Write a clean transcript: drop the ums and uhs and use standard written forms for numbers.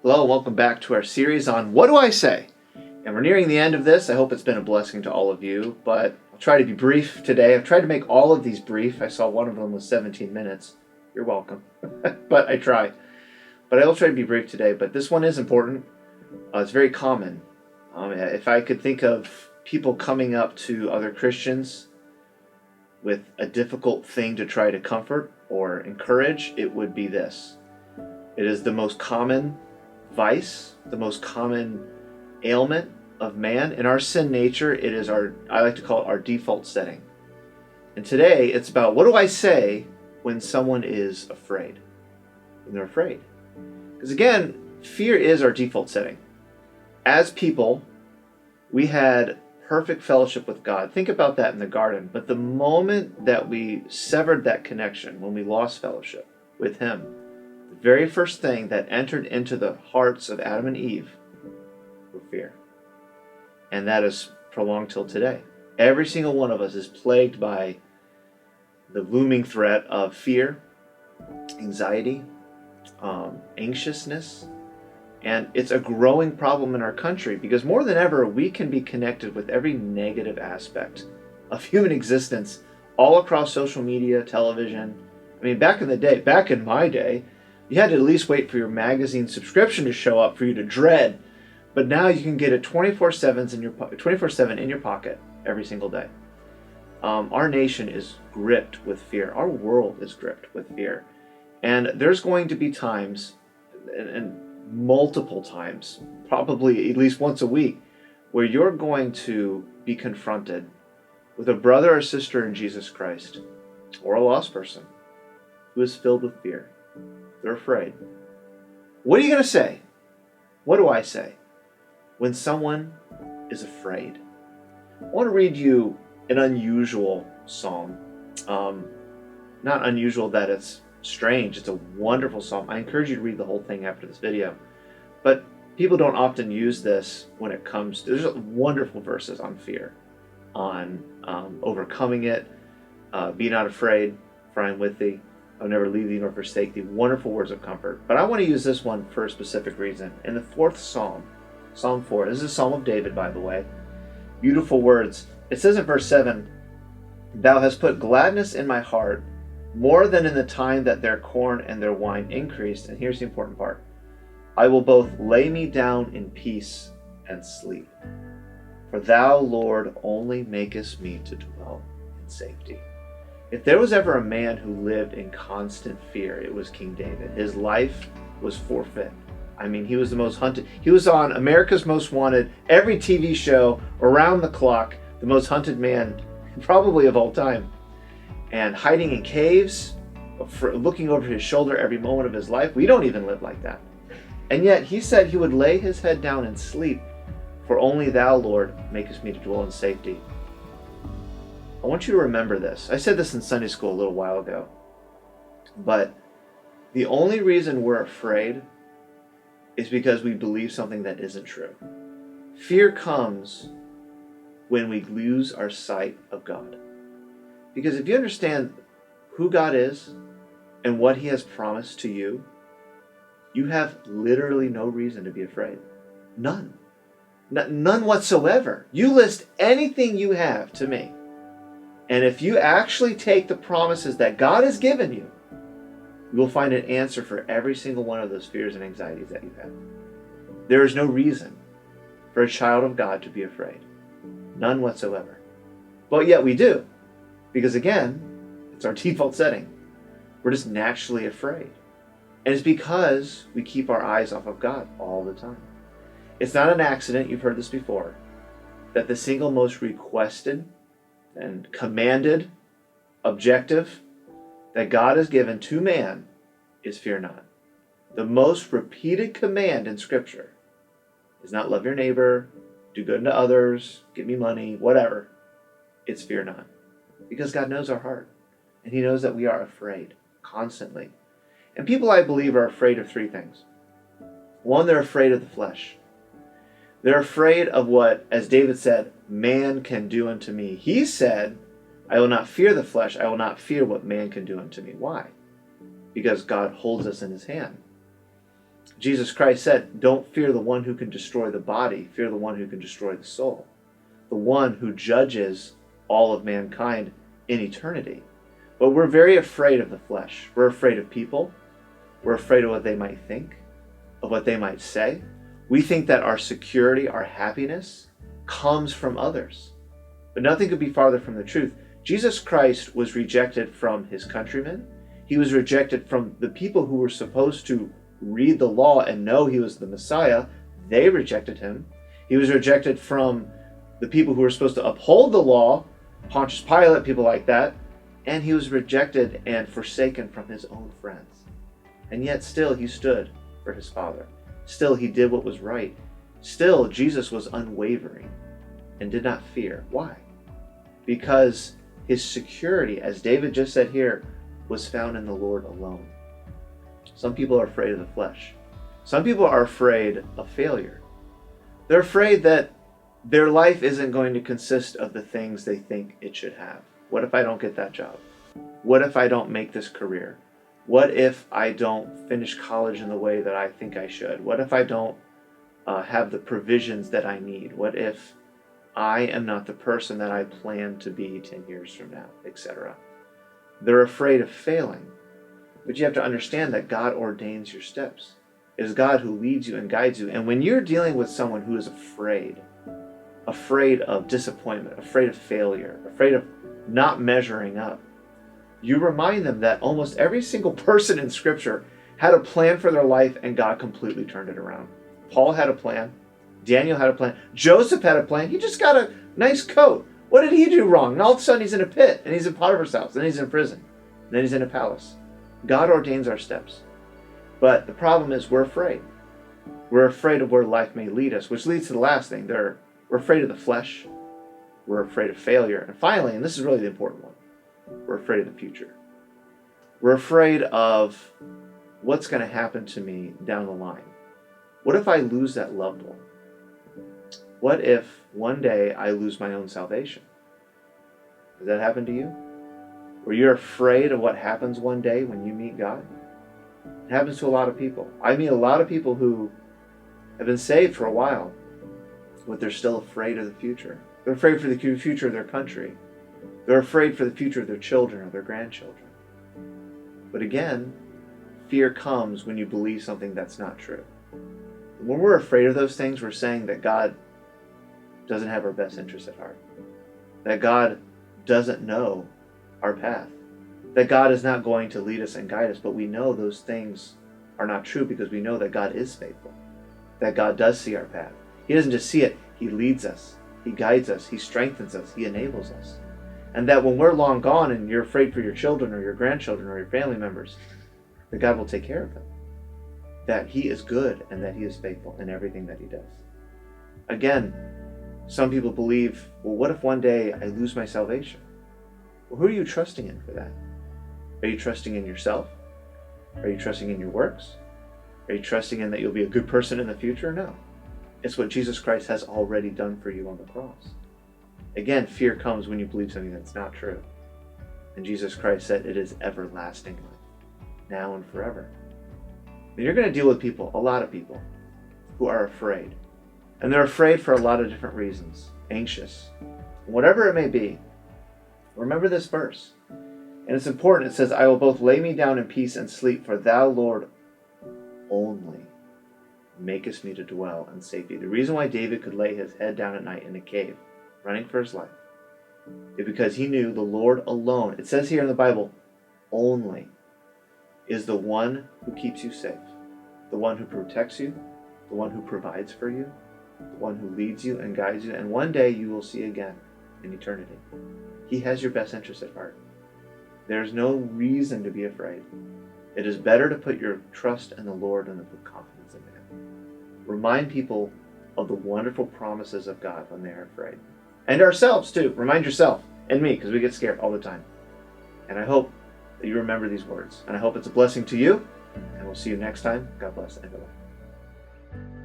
Hello, welcome back to our series on What Do I Say? And we're nearing the end of this. I hope it's been a blessing to all of you, but I'll try to be brief today. I've tried to make all of these brief. I saw one of them was 17 minutes. You're welcome. But I try. But I will try to be brief today, but this one is important. It's very common. If I could think of people coming up to other Christians with a difficult thing to try to comfort or encourage, it would be this. It is the most common vice, the most common ailment of man. In our sin nature, it is I like to call it our default setting. And today, it's about what do I say when someone is afraid? When they're afraid. Because again, fear is our default setting. As people, we had perfect fellowship with God. Think about that in the garden. But the moment that we severed that connection, when we lost fellowship with Him, the very first thing that entered into the hearts of Adam and Eve were fear. And that is prolonged till today. Every single one of us is plagued by the looming threat of fear, anxiety, anxiousness. And it's a growing problem in our country because more than ever, we can be connected with every negative aspect of human existence all across social media, television. I mean, back in my day, you had to at least wait for your magazine subscription to show up for you to dread. But now you can get it 24/7 in your pocket every single day. Our nation is gripped with fear. Our world is gripped with fear. And there's going to be times, and multiple times, probably at least once a week, where you're going to be confronted with a brother or sister in Jesus Christ, or a lost person, who is filled with fear. They're afraid. What are you going to say? What do I say when someone is afraid? I want to read you an unusual psalm. Not unusual that it's strange. It's a wonderful psalm. I encourage you to read the whole thing after this video. But people don't often use this when it comes to... There's wonderful verses on fear, on overcoming it. Be not afraid, for I am with thee. I'll never leave thee nor forsake thee. Wonderful words of comfort. But I want to use this one for a specific reason. In the fourth psalm, Psalm 4, this is a psalm of David, by the way. Beautiful words. It says in verse 7, Thou hast put gladness in my heart, more than in the time that their corn and their wine increased. And here's the important part. I will both lay me down in peace and sleep. For thou, Lord, only makest me to dwell in safety. If there was ever a man who lived in constant fear, it was King David. His life was forfeit. I mean, he was the most hunted. He was on America's Most Wanted, every TV show, around the clock, the most hunted man probably of all time. And hiding in caves, looking over his shoulder every moment of his life. We don't even live like that. And yet he said he would lay his head down and sleep, for only thou, Lord, makest me to dwell in safety. I want you to remember this. I said this in Sunday school a little while ago. But the only reason we're afraid is because we believe something that isn't true. Fear comes when we lose our sight of God. Because if you understand who God is and what He has promised to you, you have literally no reason to be afraid. None. None whatsoever. You list anything you have to me. And if you actually take the promises that God has given you, you will find an answer for every single one of those fears and anxieties that you have. There is no reason for a child of God to be afraid. None whatsoever. But yet we do. Because again, it's our default setting. We're just naturally afraid. And it's because we keep our eyes off of God all the time. It's not an accident, you've heard this before, that the single most requested and commanded objective that God has given to man is fear not. The most repeated command in Scripture is not love your neighbor, do good unto others, give me money, whatever. It's fear not. Because God knows our heart. And He knows that we are afraid constantly. And people, I believe, are afraid of three things. One, they're afraid of the flesh. They're afraid of what, as David said, man can do unto me. He said, I will not fear the flesh. I will not fear what man can do unto me. Why? Because God holds us in His hand. Jesus Christ said, don't fear the one who can destroy the body, fear the one who can destroy the soul, the one who judges all of mankind in eternity. But we're very afraid of the flesh. We're afraid of people. We're afraid of what they might think, of what they might say. We think that our security, our happiness, comes from others. But nothing could be farther from the truth. Jesus Christ was rejected from his countrymen. He was rejected from the people who were supposed to read the law and know he was the Messiah. They rejected him. He was rejected from the people who were supposed to uphold the law, Pontius Pilate, people like that. And he was rejected and forsaken from his own friends. And yet still he stood for his Father. Still he did what was right. Still Jesus was unwavering and did not fear. Why? Because his security, as David just said here, was found in the Lord alone. Some people are afraid of the flesh. Some people are afraid of failure. They're afraid that their life isn't going to consist of the things they think it should have. What if I don't get that job? What if I don't make this career? What if I don't finish college in the way that I think I should? What if I don't have the provisions that I need? What if I am not the person that I plan to be 10 years from now, etc.? They're afraid of failing. But you have to understand that God ordains your steps. It is God who leads you and guides you. And when you're dealing with someone who is afraid of disappointment, afraid of failure, afraid of not measuring up, you remind them that almost every single person in Scripture had a plan for their life and God completely turned it around. Paul had a plan. Daniel had a plan. Joseph had a plan. He just got a nice coat. What did he do wrong? And all of a sudden he's in a pit, and he's in Potiphar's house, and he's in prison, and then he's in a palace. God ordains our steps. But the problem is we're afraid. We're afraid of where life may lead us, which leads to the last thing. We're afraid of the flesh. We're afraid of failure. And finally, and this is really the important one, we're afraid of the future. We're afraid of what's going to happen to me down the line. What if I lose that loved one? What if one day I lose my own salvation? Does that happen to you? Or you're afraid of what happens one day when you meet God? It happens to a lot of people. I meet a lot of people who have been saved for a while, but they're still afraid of the future. They're afraid for the future of their country. They're afraid for the future of their children or their grandchildren. But again, fear comes when you believe something that's not true. When we're afraid of those things, we're saying that God doesn't have our best interests at heart. That God doesn't know our path. That God is not going to lead us and guide us, but we know those things are not true because we know that God is faithful. That God does see our path. He doesn't just see it, He leads us. He guides us. He strengthens us. He enables us. And that when we're long gone and you're afraid for your children or your grandchildren or your family members, that God will take care of them. That He is good and that He is faithful in everything that He does. Again, some people believe, well, what if one day I lose my salvation? Well, who are you trusting in for that? Are you trusting in yourself? Are you trusting in your works? Are you trusting in that you'll be a good person in the future? No. It's what Jesus Christ has already done for you on the cross. Again, fear comes when you believe something that's not true. And Jesus Christ said it is everlasting life, now and forever. And you're going to deal with people, a lot of people, who are afraid. And they're afraid for a lot of different reasons. Anxious. Whatever it may be, remember this verse. And it's important. It says, I will both lay me down in peace and sleep, for thou, Lord, only makest me to dwell in safety. The reason why David could lay his head down at night in a cave, running for his life, is because he knew the Lord alone, it says here in the Bible, only is the one who keeps you safe, the one who protects you, the one who provides for you, the one who leads you and guides you, and one day you will see again in eternity. He has your best interest at heart. There's no reason to be afraid. It is better to put your trust in the Lord than to put confidence in man. Remind people of the wonderful promises of God when they are afraid. And ourselves too. Remind yourself and me, because we get scared all the time. And I hope that you remember these words. And I hope it's a blessing to you. And we'll see you next time. God bless and goodbye.